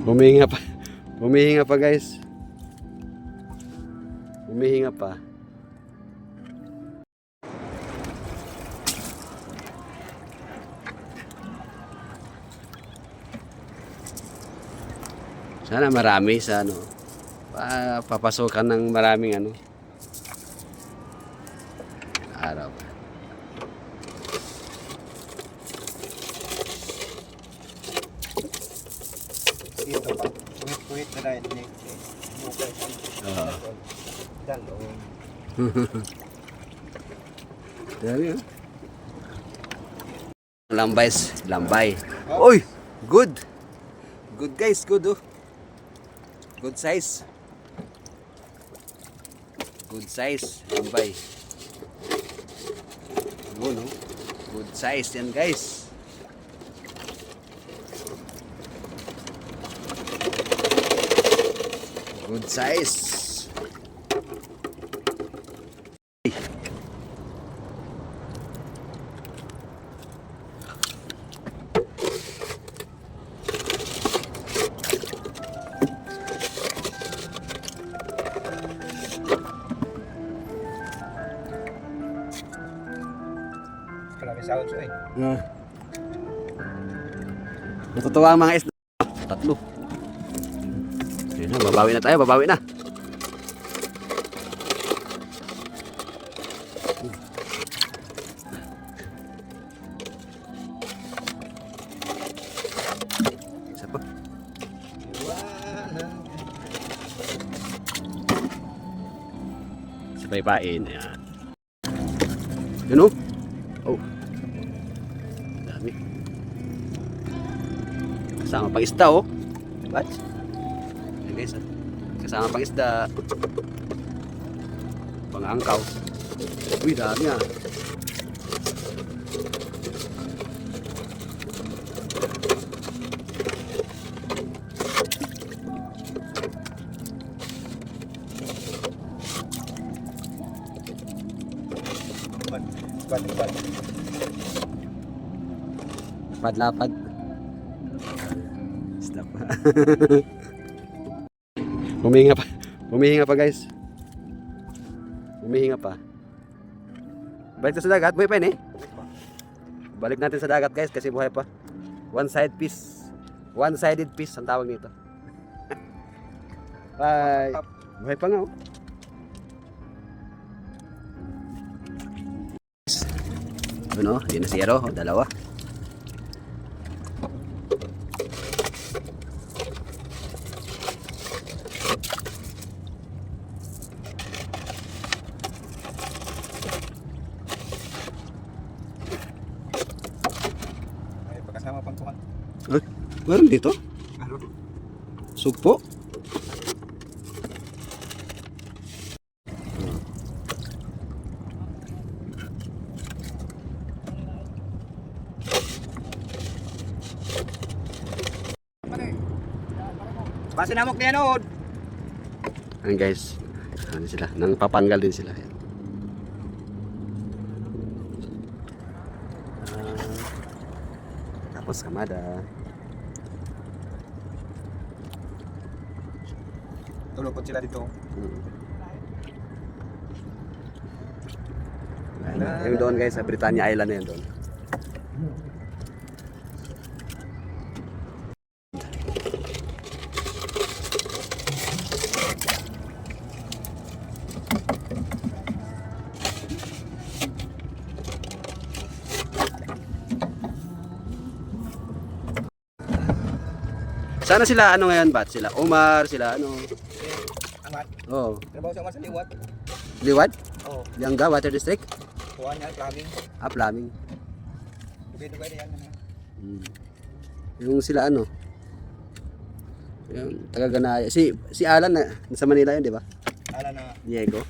Humihinga pa. Humihinga pa guys. Humihinga pa. Sana marami sa ano. Papasokan ng maraming ano. Araw. Dito pa. Wait na rin. Dami oh. Lambay. Oy, good. Good guys, good oh. Good size. Good size, lambay. Yun oh. Good size yan guys. Good size. Kalaki sounds eh. Natutuwa ang mga isda. Tatlo. Yun na, babawi na tayo, babawi na. Isa pa. Sabay-bain. Ayan. Yun o. Oh. Dami. Kasama pang isda oh. What? Ayan guys ah. Kasama pang isda. Pang-angkaw. Uy, dami ah. Lapad. Stop. Humihinga pa. Humihinga pa guys. Humihinga pa. Balik na sa dagat. Buhay pa yun eh. Balik natin sa dagat guys kasi buhay pa. One-sided piece ang tawag nito. Bye. Buhay pa nga oh. Ano? Yun na si Ero. Dalawa. Kasama pang kuhan. Ay, meron dito? Ano? Sugpo? Base namok niya noon. Ayan guys. Ano sila? Nang papanggal din sila. Ayan. Tapos kamada. Tulog sila dito. Yung doon guys sa Britannia Island na yun doon. Sana sila ano ngayon bat? Sila Omar, sila ano? Angat. Oh, Trabaho sa Omar sa liwat. Liwad? Oo. Liangga Water District? Kuha niya, plumbing. Plumbing. Dugay-dugay na yan. Yung sila ano? Yung taga Ganaya. Si Alan na nasa Manila yun, di ba? Ala na. Diego.